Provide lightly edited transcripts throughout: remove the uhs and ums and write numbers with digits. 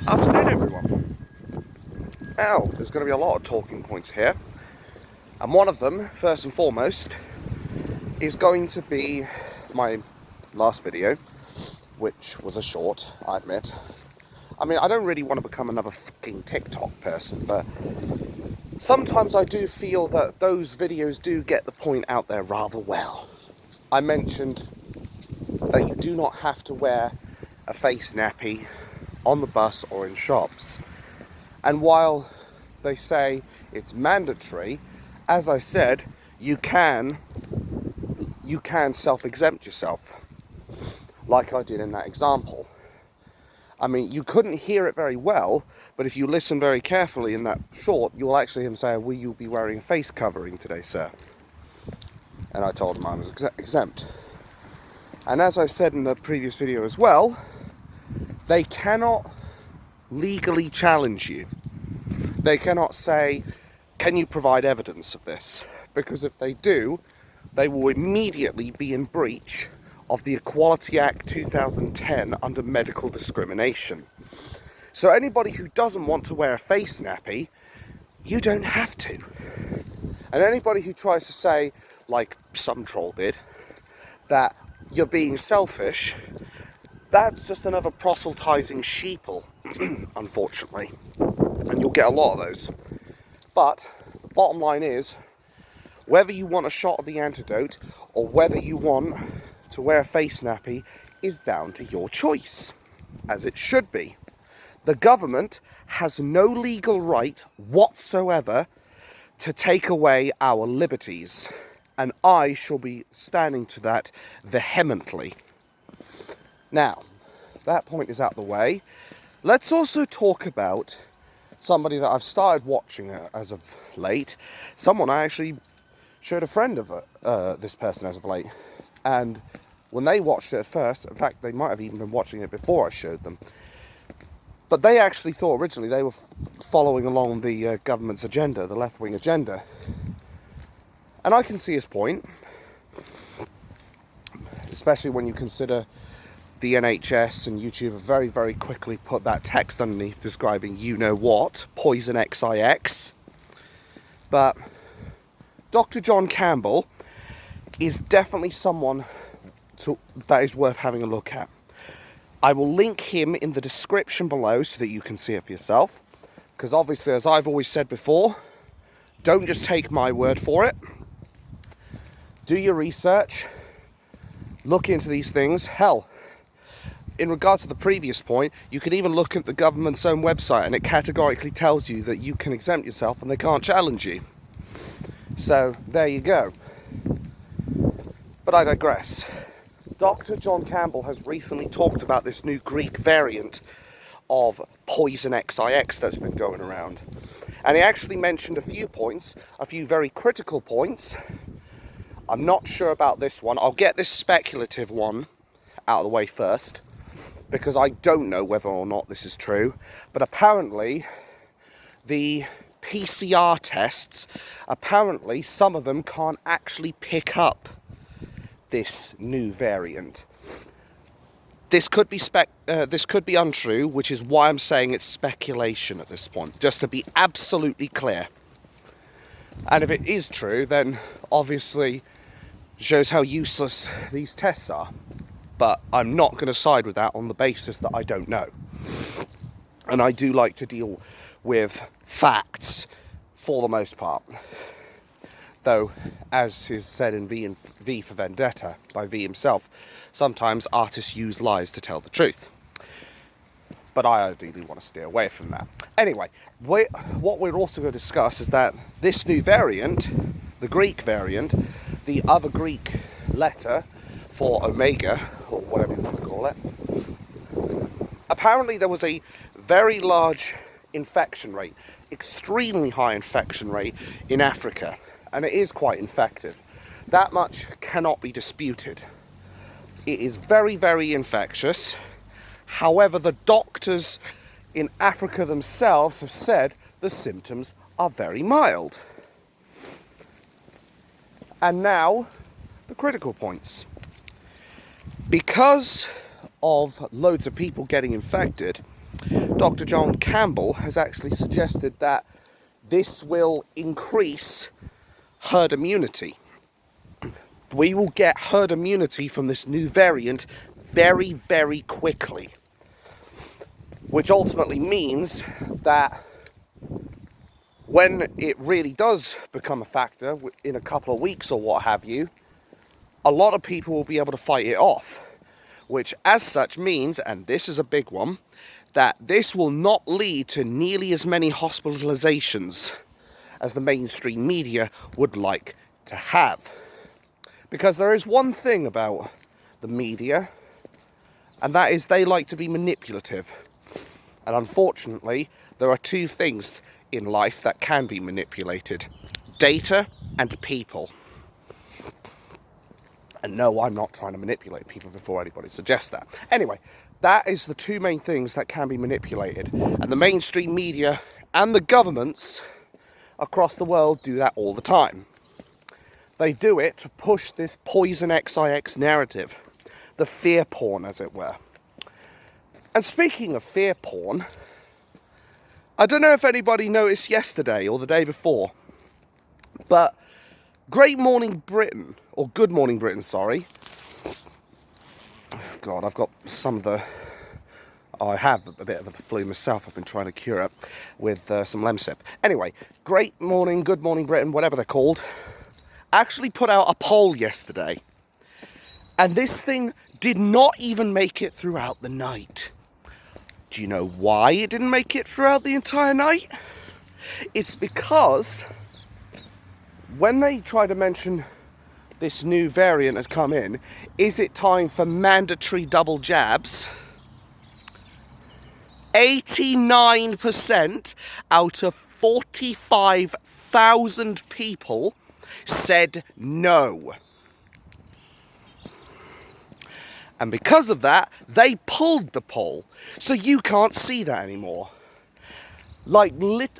Afternoon, everyone. Now, there's going to be a lot of talking points here, and one of them, first and foremost, is going to be my last video, which was a short, I admit. I mean, I don't really want to become another fucking TikTok person, but sometimes I do feel that those videos do get the point out there rather well. I mentioned that you do not have to wear a face nappy on the bus or in shops. And while they say it's mandatory, as I said, you can self-exempt yourself, like I did in that example. I mean, you couldn't hear it very well, but if you listen very carefully in that short, you'll actually hear him say, "Will you be wearing a face covering today, sir?" And I told him I was exempt. And as I said in the previous video as well, they cannot legally challenge you. They cannot say, "Can you provide evidence of this?" Because if they do, they will immediately be in breach of the Equality Act 2010 under medical discrimination. So anybody who doesn't want to wear a face nappy, you don't have to. And anybody who tries to say, like some troll did, that you're being selfish, that's just another proselytizing sheeple, unfortunately. And you'll get a lot of those. But the bottom line is, whether you want a shot of the antidote or whether you want to wear a face nappy is down to your choice, as it should be. The government has no legal right whatsoever to take away our liberties, and I shall be standing to that vehemently. Now, that point is out of the way. Let's also talk about somebody that I've started watching as of late. Someone I actually showed a friend of this person as of late. And when they watched it at first, in fact, they might have even been watching it before I showed them. But they actually thought originally they were following along the government's agenda, the left-wing agenda. And I can see his point, especially when you consider the NHS and YouTube have very, very quickly put that text underneath describing you-know-what, poison XIX. But Dr. John Campbell is definitely someone that is worth having a look at. I will link him in the description below so that you can see it for yourself. Because obviously, as I've always said before, don't just take my word for it. Do your research. Look into these things. Hell, in regards to the previous point, you can even look at the government's own website and it categorically tells you that you can exempt yourself and they can't challenge you. So, there you go. But I digress. Dr. John Campbell has recently talked about this new Greek variant of poison XIX that's been going around. And he actually mentioned a few points, a few very critical points. I'm not sure about this one. I'll get this speculative one out of the way first, because I don't know whether or not this is true. But apparently, the PCR tests, apparently some of them can't actually pick up this new variant. This could be untrue, which is why I'm saying it's speculation at this point, just to be absolutely clear. And if it is true, then obviously shows how useless these tests are. But I'm not going to side with that on the basis that I don't know. And I do like to deal with facts for the most part. Though, as is said in V for Vendetta by V himself, sometimes artists use lies to tell the truth. But I ideally want to steer away from that. Anyway, what we're also going to discuss is that this new variant, the Greek variant, the other Greek letter for omega, or whatever you want to call it, apparently there was a very large infection rate, extremely high infection rate in Africa. And it is quite infective. That much cannot be disputed. It is very, very infectious. However, the doctors in Africa themselves have said the symptoms are very mild. And now, the critical points. Because of loads of people getting infected, Dr. John Campbell has actually suggested that this will increase herd immunity. We will get herd immunity from this new variant very, very quickly. Which ultimately means that when it really does become a factor in a couple of weeks or what have you, a lot of people will be able to fight it off. Which as such means, and this is a big one, that this will not lead to nearly as many hospitalizations as the mainstream media would like to have. Because there is one thing about the media, and that is they like to be manipulative. And unfortunately, there are two things in life that can be manipulated: data and people. And no, I'm not trying to manipulate people before anybody suggests that. Anyway, that is the two main things that can be manipulated. And the mainstream media and the governments across the world do that all the time. They do it to push this poison XIX narrative, the fear porn, as it were. And speaking of fear porn, I don't know if anybody noticed yesterday or the day before, but Great Morning Britain, or Good Morning Britain, sorry. God, I've got some of the... I have a bit of the flu myself. I've been trying to cure it with some Lemsip. Anyway, Great Morning, Good Morning Britain, whatever they're called, actually put out a poll yesterday. And this thing did not even make it throughout the night. Do you know why it didn't make it throughout the entire night? It's because when they try to mention this new variant had come in, is it time for mandatory double jabs? 89% out of 45,000 people said no. And because of that, they pulled the poll. So you can't see that anymore. Like,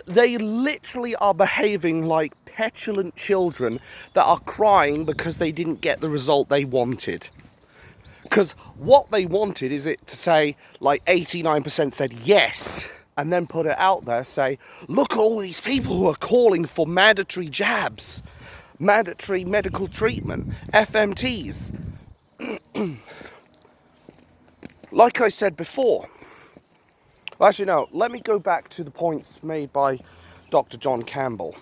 they literally are behaving like petulant children that are crying because they didn't get the result they wanted. Because what they wanted is it to say, like, 89% said yes, and then put it out there, say, look at all these people who are calling for mandatory jabs, mandatory medical treatment, FMTs. Like I said before, actually no, let me go back to the points made by Dr. John Campbell.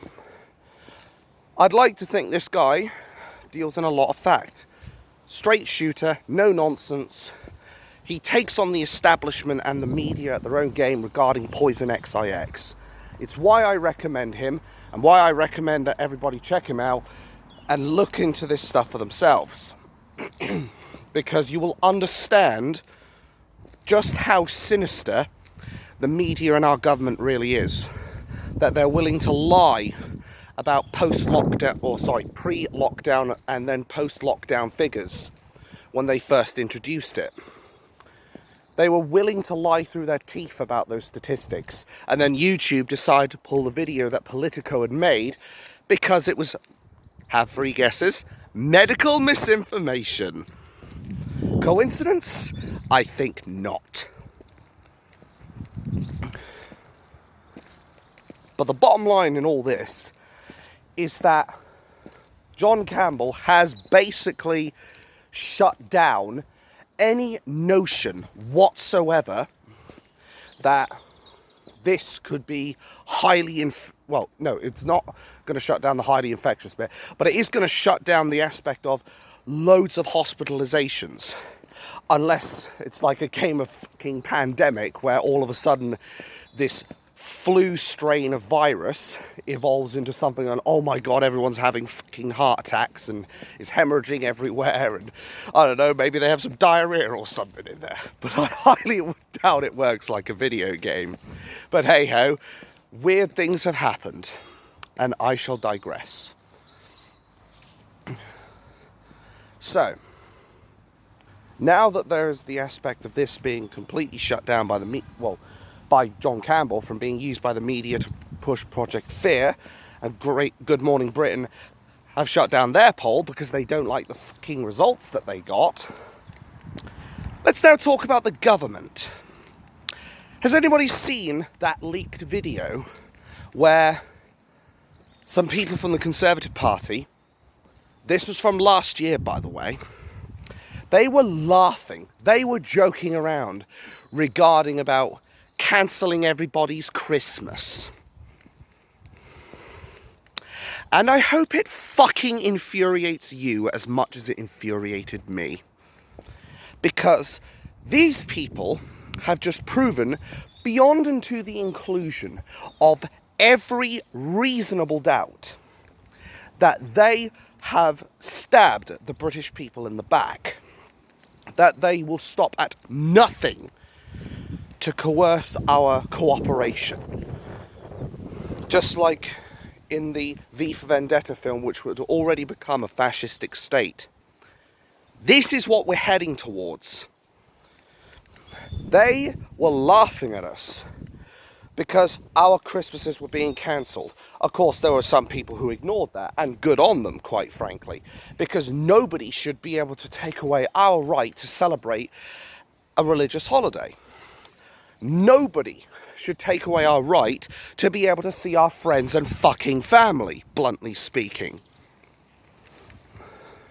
I'd like to think this guy deals in a lot of fact. Straight shooter, no nonsense. He takes on the establishment and the media at their own game regarding poison XIX. It's why I recommend him, and why I recommend that everybody check him out and look into this stuff for themselves. Because you will understand just how sinister the media and our government really is. That they're willing to lie about pre-lockdown and then post-lockdown figures when they first introduced it. They were willing to lie through their teeth about those statistics, and then YouTube decided to pull the video that Politico had made because it was, have three guesses, medical misinformation. Coincidence? I think not. But the bottom line in all this is that John Campbell has basically shut down any notion whatsoever that this could be highly well, no, it's not going to shut down the highly infectious bit, but it is going to shut down the aspect of loads of hospitalizations. Unless it's like a game of fucking pandemic where all of a sudden this flu strain of virus evolves into something and oh my god, everyone's having fucking heart attacks and is hemorrhaging everywhere, and I don't know, maybe they have some diarrhea or something in there. But I highly doubt it works like a video game. But hey ho, weird things have happened, and I shall digress. So, now that there is the aspect of this being completely shut down by by John Campbell from being used by the media to push Project Fear, and Good Morning Britain have shut down their poll because they don't like the fucking results that they got, let's now talk about the government. Has anybody seen that leaked video where some people from the Conservative Party, this was from last year by the way, they were laughing, they were joking around regarding about cancelling everybody's Christmas. And I hope it fucking infuriates you as much as it infuriated me. Because these people have just proven, beyond and to the inclusion of every reasonable doubt, that they have stabbed the British people in the back. That they will stop at nothing to coerce our cooperation. Just like in the V for Vendetta film, which would already become a fascistic state. This is what we're heading towards. They were laughing at us because our Christmases were being cancelled. Of course, there were some people who ignored that, and good on them, quite frankly, because nobody should be able to take away our right to celebrate a religious holiday. Nobody should take away our right to be able to see our friends and fucking family, bluntly speaking.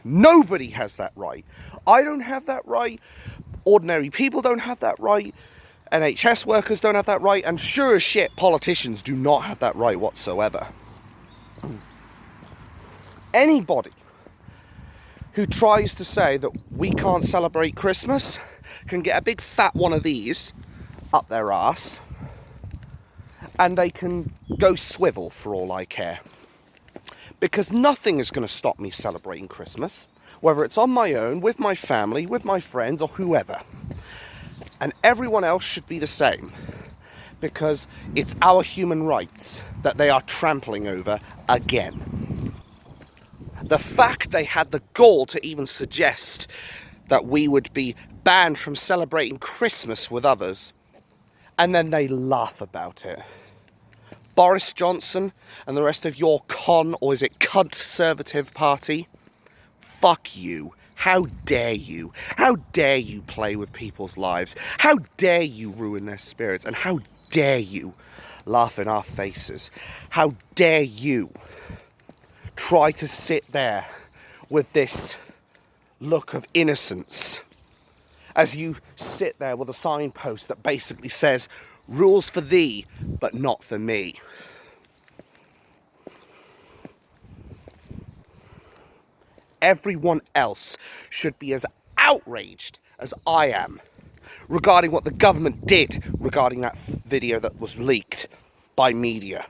Nobody has that right. I don't have that right. Ordinary people don't have that right. NHS workers don't have that right. And sure as shit, politicians do not have that right whatsoever. Anybody who tries to say that we can't celebrate Christmas can get a big fat one of these up their arse and they can go swivel for all I care. Because nothing is going to stop me celebrating Christmas, whether it's on my own, with my family, with my friends, or whoever. And everyone else should be the same, because it's our human rights that they are trampling over again. The fact they had the gall to even suggest that we would be banned from celebrating Christmas with others, and then they laugh about it. Boris Johnson and the rest of your or is it conservative party? Fuck you. How dare you? How dare you play with people's lives? How dare you ruin their spirits? And how dare you laugh in our faces? How dare you try to sit there with this look of innocence as you sit there with a signpost that basically says, rules for thee, but not for me. Everyone else should be as outraged as I am regarding what the government did regarding that video that was leaked by media.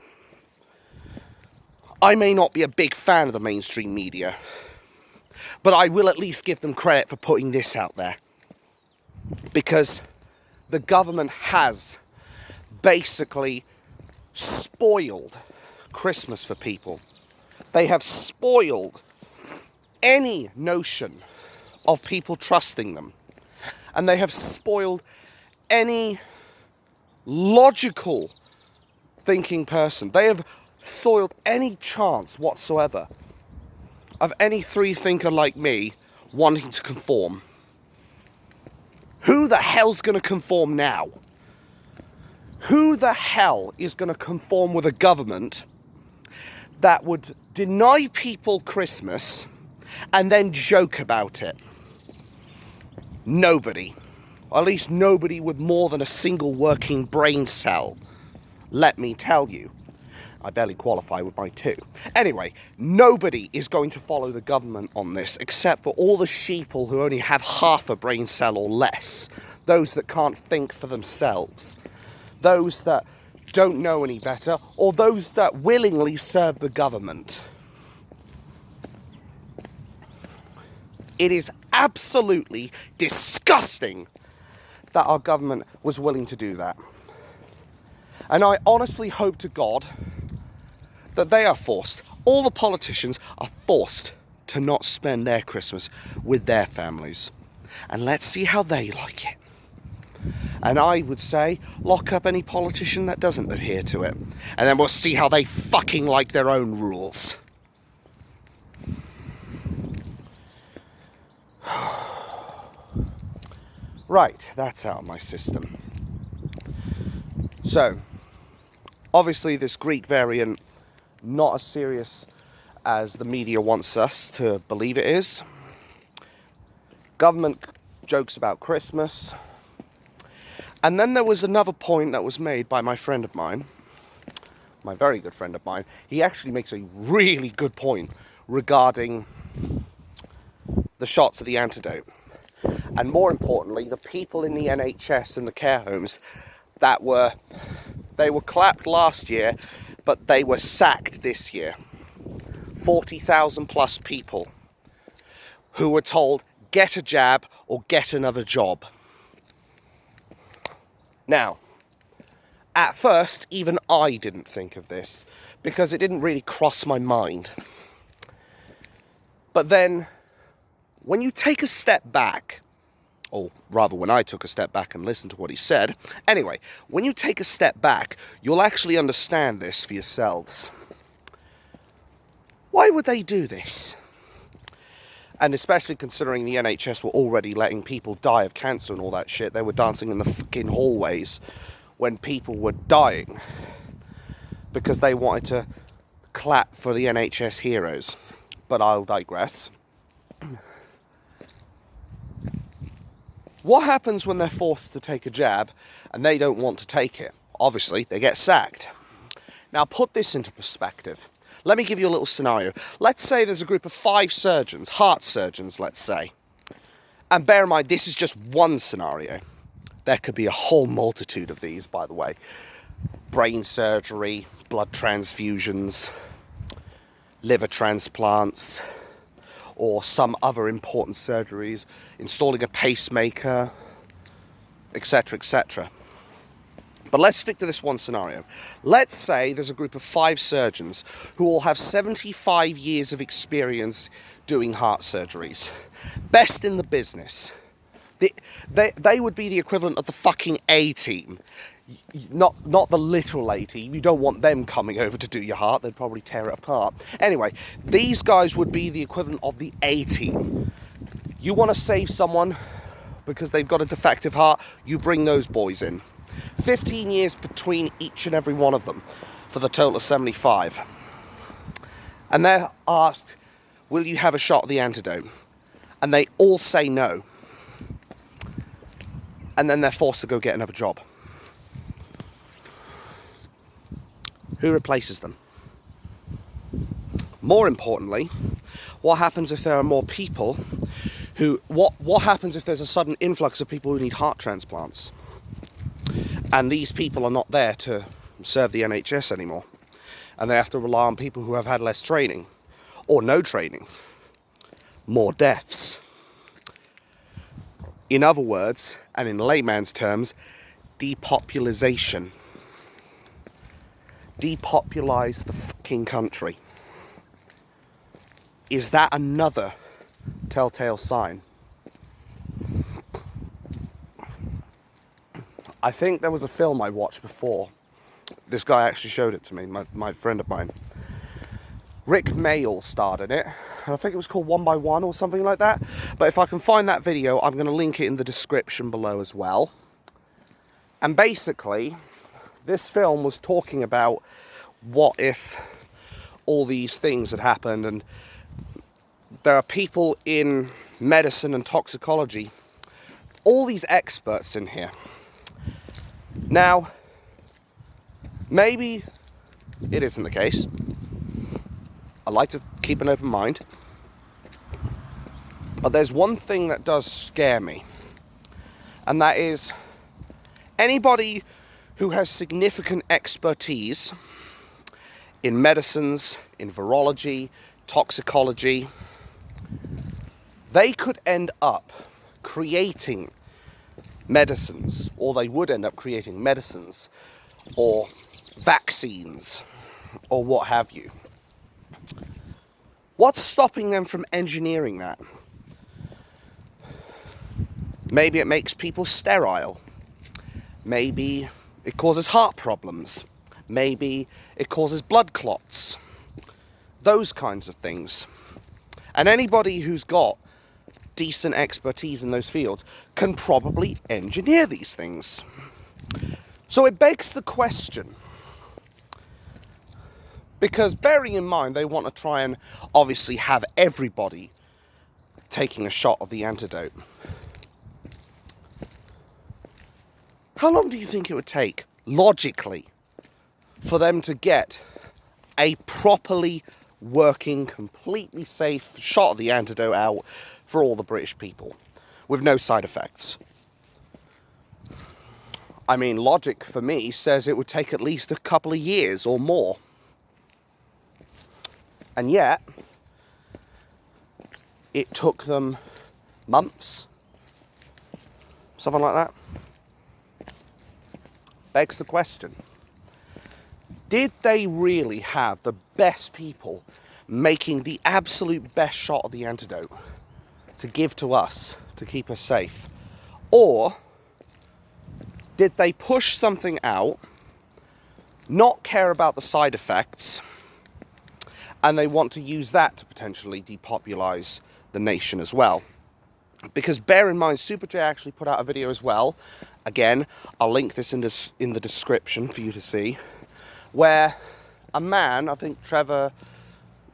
I may not be a big fan of the mainstream media, but I will at least give them credit for putting this out there. Because the government has basically spoiled Christmas for people. They have spoiled any notion of people trusting them. And they have spoiled any logical thinking person. They have soiled any chance whatsoever of any free thinker like me wanting to conform. Who the hell's going to conform now? Who the hell is going to conform with a government that would deny people Christmas and then joke about it? Nobody. Or at least nobody with more than a single working brain cell. Let me tell you. I barely qualify with my two. Anyway, nobody is going to follow the government on this except for all the sheeple who only have half a brain cell or less. Those that can't think for themselves. Those that don't know any better, or those that willingly serve the government. It is absolutely disgusting that our government was willing to do that. And I honestly hope to God that they are forced, all the politicians are forced to not spend their Christmas with their families. And let's see how they like it. And I would say, lock up any politician that doesn't adhere to it. And then we'll see how they fucking like their own rules. Right, that's out of my system. So, obviously this Greek variant, not as serious as the media wants us to believe it is. Government jokes about Christmas. And then there was another point that was made by my friend of mine, my very good friend of mine. He actually makes a really good point regarding the shots of the antidote. And more importantly, the people in the NHS and the care homes that were clapped last year, but they were sacked this year. 40,000 plus people who were told, get a jab or get another job. Now, at first, even I didn't think of this because it didn't really cross my mind. But then, when you take a step back, or rather when I took a step back and listened to what he said, anyway, when you take a step back, you'll actually understand this for yourselves. Why would they do this? And especially considering the NHS were already letting people die of cancer and all that shit. They were dancing in the fucking hallways when people were dying because they wanted to clap for the NHS heroes. But I'll digress. What happens when they're forced to take a jab and they don't want to take it? Obviously, they get sacked. Now, put this into perspective. Let me give you a little scenario. Let's say there's a group of 5 surgeons, heart surgeons, let's say. And bear in mind, this is just one scenario. There could be a whole multitude of these, by the way. Brain surgery, blood transfusions, liver transplants, or some other important surgeries, installing a pacemaker, etc., etc. But let's stick to this one scenario. Let's say there's a group of 5 surgeons who all have 75 years of experience doing heart surgeries. Best in the business. They would be the equivalent of the fucking A-team. Not the literal A-team. You don't want them coming over to do your heart. They'd probably tear it apart. Anyway, these guys would be the equivalent of the A-team. You want to save someone because they've got a defective heart, you bring those boys in. 15 years between each and every one of them for the total of 75. And they're asked, will you have a shot at the antidote? And they all say no. And then they're forced to go get another job. Who replaces them? More importantly, what happens if there are more people who... What happens if there's a sudden influx of people who need heart transplants? And these people are not there to serve the NHS anymore. And they have to rely on people who have had less training. Or no training. More deaths. In other words, and in layman's terms, depopulation. Depopulise the fucking country. Is that another telltale sign? I think there was a film I watched before. This guy actually showed it to me, my friend of mine. Rick Mayall starred in it. And I think it was called One by One or something like that. But if I can find that video, I'm going to link it in the description below as well. And basically, this film was talking about what if all these things had happened, and there are people in medicine and toxicology, all these experts in here. Now, maybe it isn't the case. I like to keep an open mind. But there's one thing that does scare me. And that is anybody who has significant expertise in medicines, in virology, toxicology, they could end up creating medicines, or they would end up creating medicines, or vaccines, or what have you. What's stopping them from engineering that? Maybe it makes people sterile. Maybe it causes heart problems. Maybe it causes blood clots. Those kinds of things. And anybody who's got decent expertise in those fields can probably engineer these things. So it begs the question, because bearing in mind they want to try and obviously have everybody taking a shot of the antidote. How long do you think it would take, logically, for them to get a properly working, completely safe shot of the antidote out for all the British people, with no side effects? I mean, logic for me says it would take at least a couple of years or more. And yet, it took them months, something like that. Begs the question, did they really have the best people making the absolute best shot of the antidote to give to us to keep us safe? Or did they push something out, not care about the side effects, and they want to use that to potentially depopulise the nation as well? Because bear in mind, Super J actually put out a video as well. Again, I'll link this in the description for you to see, where a man, I think Trevor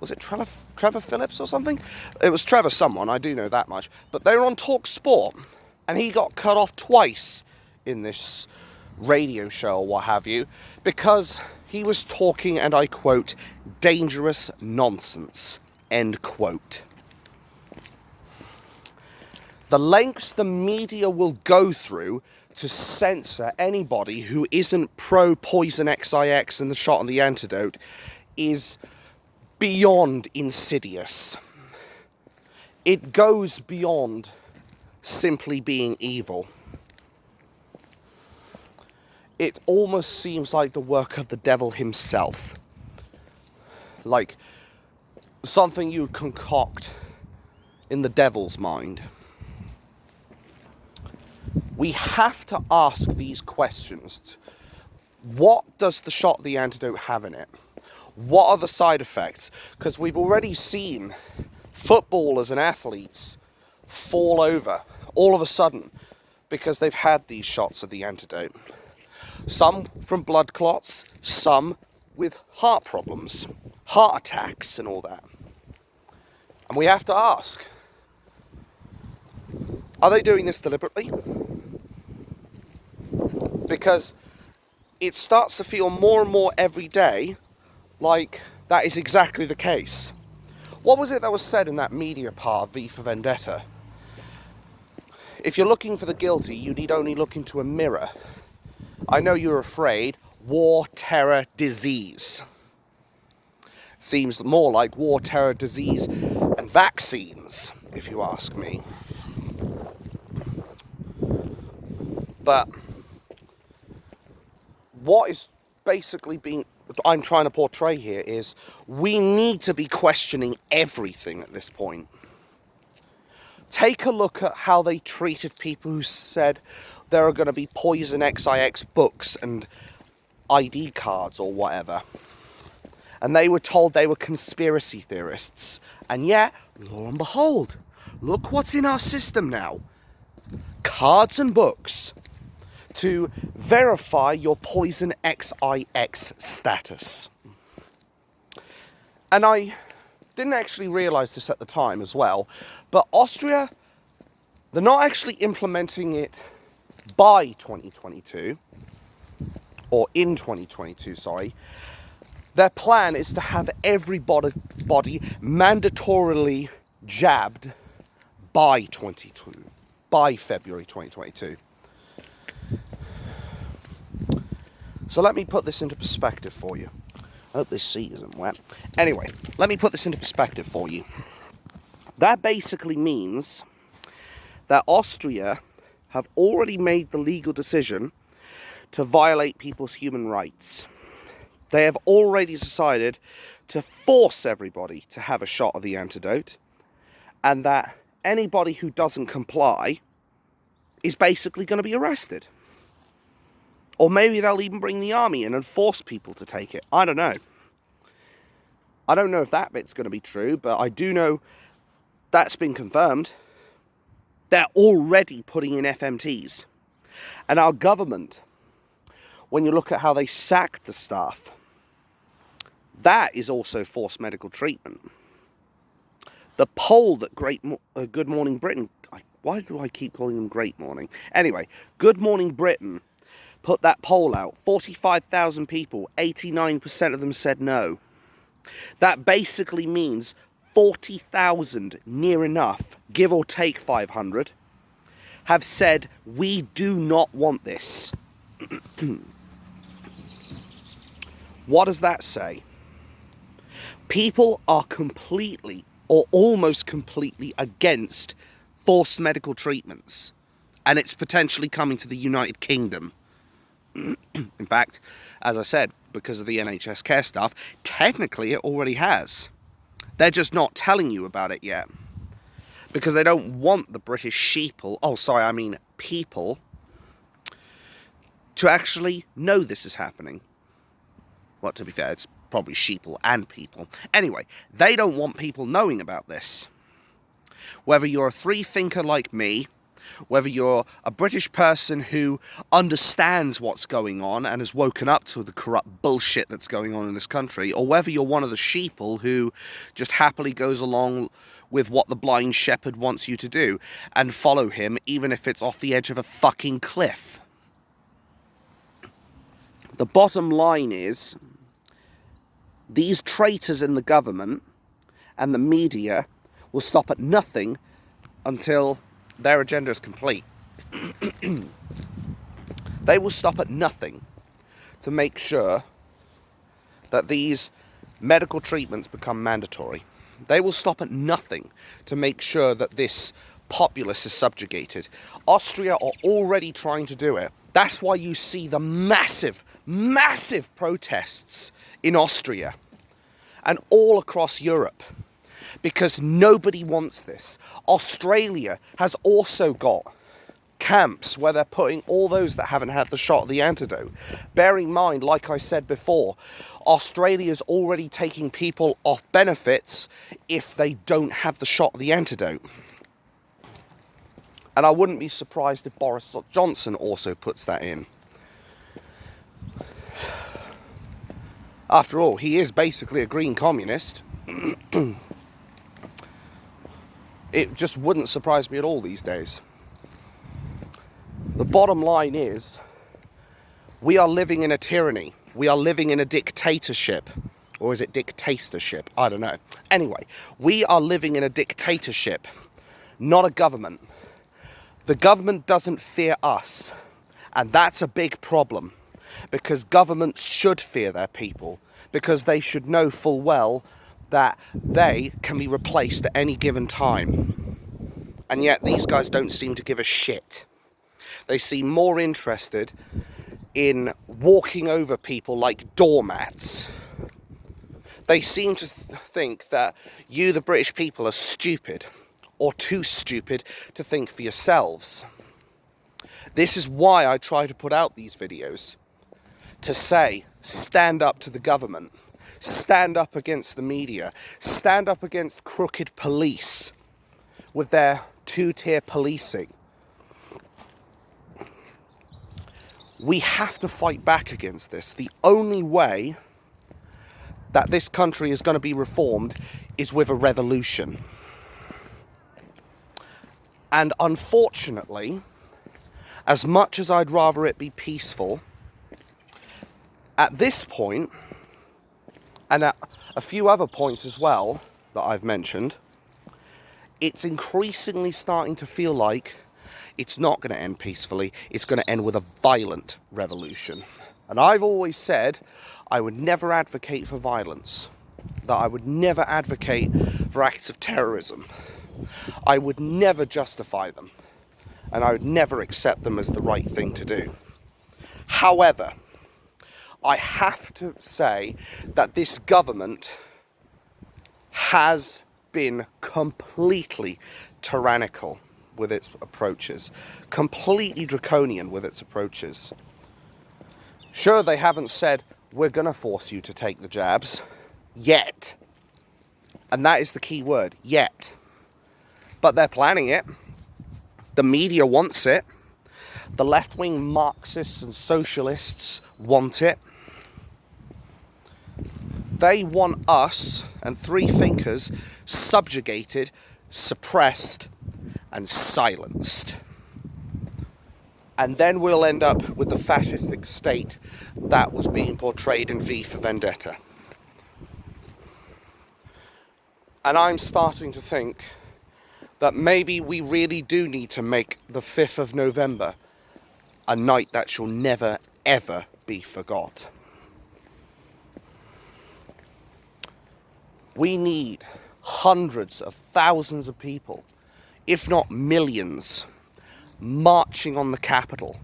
Phillips or something? It was Trevor someone, I do know that much. But they were on Talk Sport, and he got cut off twice in this radio show or what have you, because he was talking, and I quote, dangerous nonsense, end quote. The lengths the media will go through to censor anybody who isn't pro-poison XIX and the shot and the antidote is beyond insidious. It goes beyond simply being evil. It almost seems like the work of the devil himself. Like something you'd concoct in the devil's mind. We have to ask these questions. What does the shot of the antidote have in it? What are the side effects? Because we've already seen footballers and athletes fall over all of a sudden because they've had these shots of the antidote. Some from blood clots, some with heart problems, heart attacks and all that. And we have to ask, are they doing this deliberately? Because it starts to feel more and more every day like that is exactly the case. What was it that was said in that media part of V for Vendetta? If you're looking for the guilty, you need only look into a mirror. I know you're afraid. War, terror, disease. Seems more like war, terror, disease, and vaccines, if you ask me. But what is basically I'm trying to portray here is we need to be questioning everything at this point. Take a look at how they treated people who said there are going to be poison XIX books and ID cards or whatever. And they were told they were conspiracy theorists. And yet, lo and behold, look what's in our system now. Cards and books to verify your poison XIX status. And I didn't actually realise this at the time as well, but Austria, they're not actually implementing it by 2022, or in 2022, sorry. Their plan is to have everybody mandatorily jabbed by February 2022. So let me put this into perspective for you. I hope this seat isn't wet. Anyway, let me put this into perspective for you. That basically means that Austria have already made the legal decision to violate people's human rights. They have already decided to force everybody to have a shot of the antidote, and that anybody who doesn't comply is basically going to be arrested. Or maybe they'll even bring the army in and force people to take it. I don't know. I don't know if that bit's going to be true, but I do know that's been confirmed. They're already putting in FMTs. And our government when you look at how they sacked the staff, that is also forced medical treatment. The poll that Good Morning Britain, why do I keep calling them Great Morning? Anyway, Good Morning Britain put that poll out. 45,000 people, 89% of them said no. That basically means 40,000, near enough, give or take 500, have said, we do not want this. What does that say? People are completely, or almost completely, against forced medical treatments. And it's potentially coming to the United Kingdom. In fact, as I said, because of the NHS care staff, technically it already has. They're just not telling you about it yet. Because they don't want the British people, to actually know this is happening. Well, to be fair, it's probably sheeple and people. Anyway, they don't want people knowing about this. Whether you're a free-thinker like me, whether you're a British person who understands what's going on and has woken up to the corrupt bullshit that's going on in this country, or whether you're one of the sheeple who just happily goes along with what the blind shepherd wants you to do and follow him even if it's off the edge of a fucking cliff. The bottom line is, these traitors in the government and the media will stop at nothing until their agenda is complete. They will stop at nothing to make sure that these medical treatments become mandatory. They will stop at nothing to make sure that this populace is subjugated. Austria are already trying to do it. That's why you see the massive, massive protests in Austria and all across Europe. Because nobody wants this. Australia has also got camps where they're putting all those that haven't had the shot of the antidote. Bearing in mind, like I said before, Australia's already taking people off benefits if they don't have the shot of the antidote. And I wouldn't be surprised if Boris Johnson also puts that in. After all, he is basically a green communist. It just wouldn't surprise me at all these days. The bottom line is, we are living in a tyranny. We are living in a dictatorship. Or is it dictatorship? I don't know. Anyway, we are living in a dictatorship, not a government. The government doesn't fear us. And that's a big problem. Because governments should fear their people. Because they should know full well that they can be replaced at any given time. And yet these guys don't seem to give a shit. They seem more interested in walking over people like doormats. They seem to think that you, the British people, are stupid, or too stupid to think for yourselves. This is why I try to put out these videos, to say, stand up to the government. Stand up against the media. Stand up against crooked police with their two-tier policing. We have to fight back against this. The only way that this country is going to be reformed is with a revolution. And unfortunately, as much as I'd rather it be peaceful, at this point, and at a few other points as well that I've mentioned, it's increasingly starting to feel like it's not going to end peacefully. It's going to end with a violent revolution. And I've always said I would never advocate for violence, that I would never advocate for acts of terrorism. I would never justify them, and I would never accept them as the right thing to do. However, I have to say that this government has been completely tyrannical with its approaches, completely draconian with its approaches. Sure, they haven't said, we're going to force you to take the jabs, yet. And that is the key word, yet. But they're planning it. The media wants it. The left-wing Marxists and socialists want it. They want us and free thinkers subjugated, suppressed, and silenced. And then we'll end up with the fascistic state that was being portrayed in V for Vendetta. And I'm starting to think that maybe we really do need to make the 5th of November a night that shall never, ever be forgot. We need hundreds of thousands of people, if not millions, marching on the Capitol,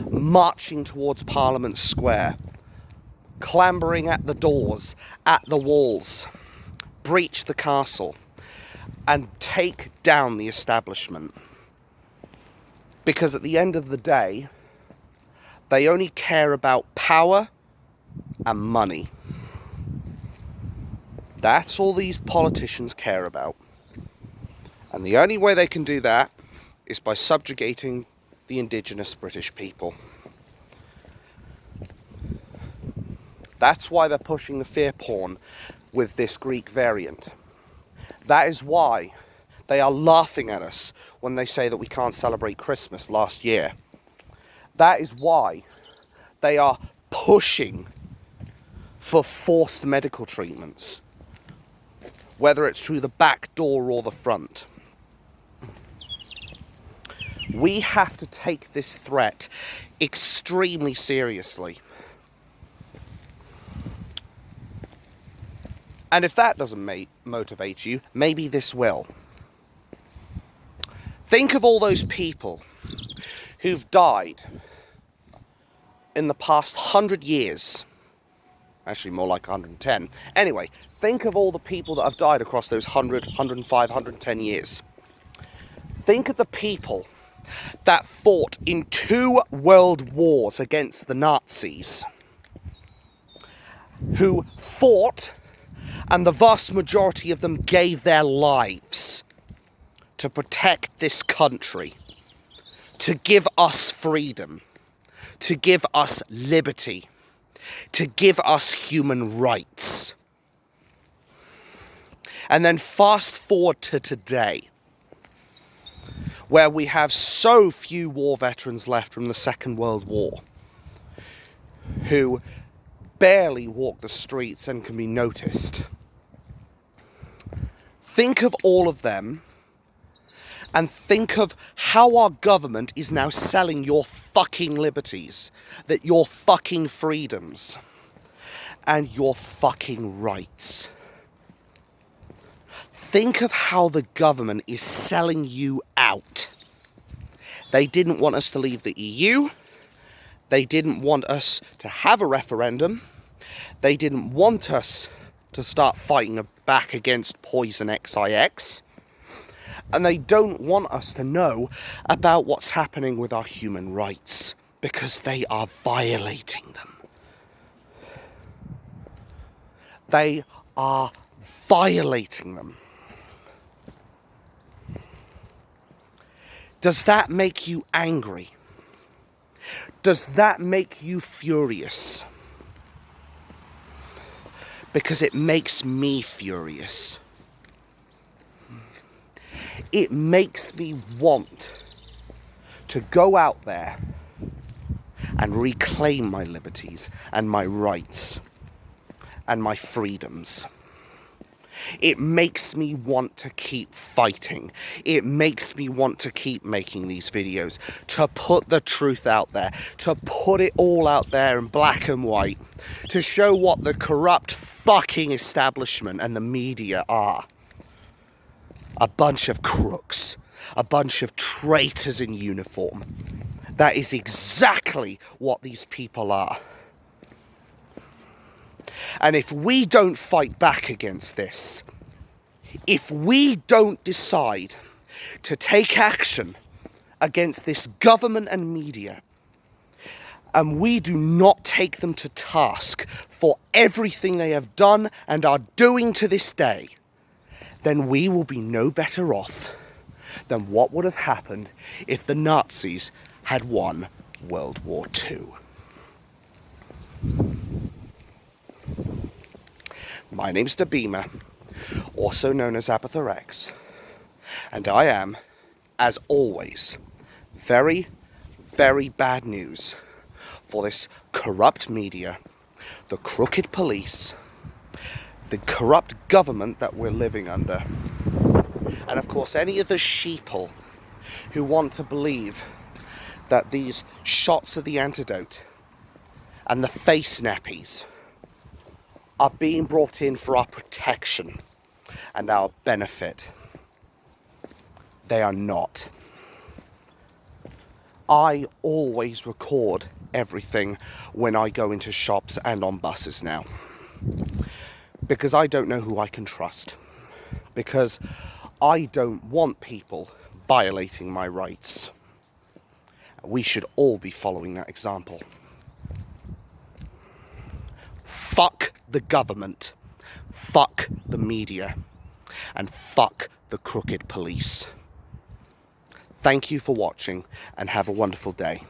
marching towards Parliament Square, clambering at the doors, at the walls, breach the castle, and take down the establishment. Because at the end of the day, they only care about power and money. That's all these politicians care about. And the only way they can do that is by subjugating the indigenous British people. That's why they're pushing the fear porn with this Greek variant. That is why they are laughing at us when they say that we can't celebrate Christmas last year. That is why they are pushing for forced medical treatments, whether it's through the back door or the front. We have to take this threat extremely seriously. And if that doesn't motivate you, maybe this will. Think of all those people who've died in the past 100 years. Actually, more like 110. Anyway, think of all the people that have died across those 100, 105, 110 years. Think of the people that fought in 2 world wars against the Nazis. Who fought, and the vast majority of them gave their lives to protect this country, to give us freedom, to give us liberty, to give us human rights. And then fast forward to today, where we have so few war veterans left from the Second World War, who barely walk the streets and can be noticed. Think of all of them, and think of how our government is now selling your fucking liberties, that your fucking freedoms, and your fucking rights. Think of how the government is selling you out. They didn't want us to leave the EU. They didn't want us to have a referendum. They didn't want us to start fighting back against poison XIX. And they don't want us to know about what's happening with our human rights, because they are violating them. They are violating them. Does that make you angry? Does that make you furious? Because it makes me furious. It makes me want to go out there and reclaim my liberties and my rights and my freedoms. It makes me want to keep fighting. It makes me want to keep making these videos, to put the truth out there, to put it all out there in black and white, to show what the corrupt fucking establishment and the media are. A bunch of crooks, a bunch of traitors in uniform. That is exactly what these people are. And if we don't fight back against this, if we don't decide to take action against this government and media, and we do not take them to task for everything they have done and are doing to this day, then we will be no better off than what would have happened if the Nazis had won World War II. My name's Dabima, also known as Abatha-X, and I am, as always, very, very bad news for this corrupt media, the crooked police, the corrupt government that we're living under, and of course any of the sheeple who want to believe that these shots are the antidote and the face nappies are being brought in for our protection and our benefit. They are not. I always record everything when I go into shops and on buses now, because I don't know who I can trust, because I don't want people violating my rights. We should all be following that example. Fuck the government, fuck the media, and fuck the crooked police. Thank you for watching and have a wonderful day.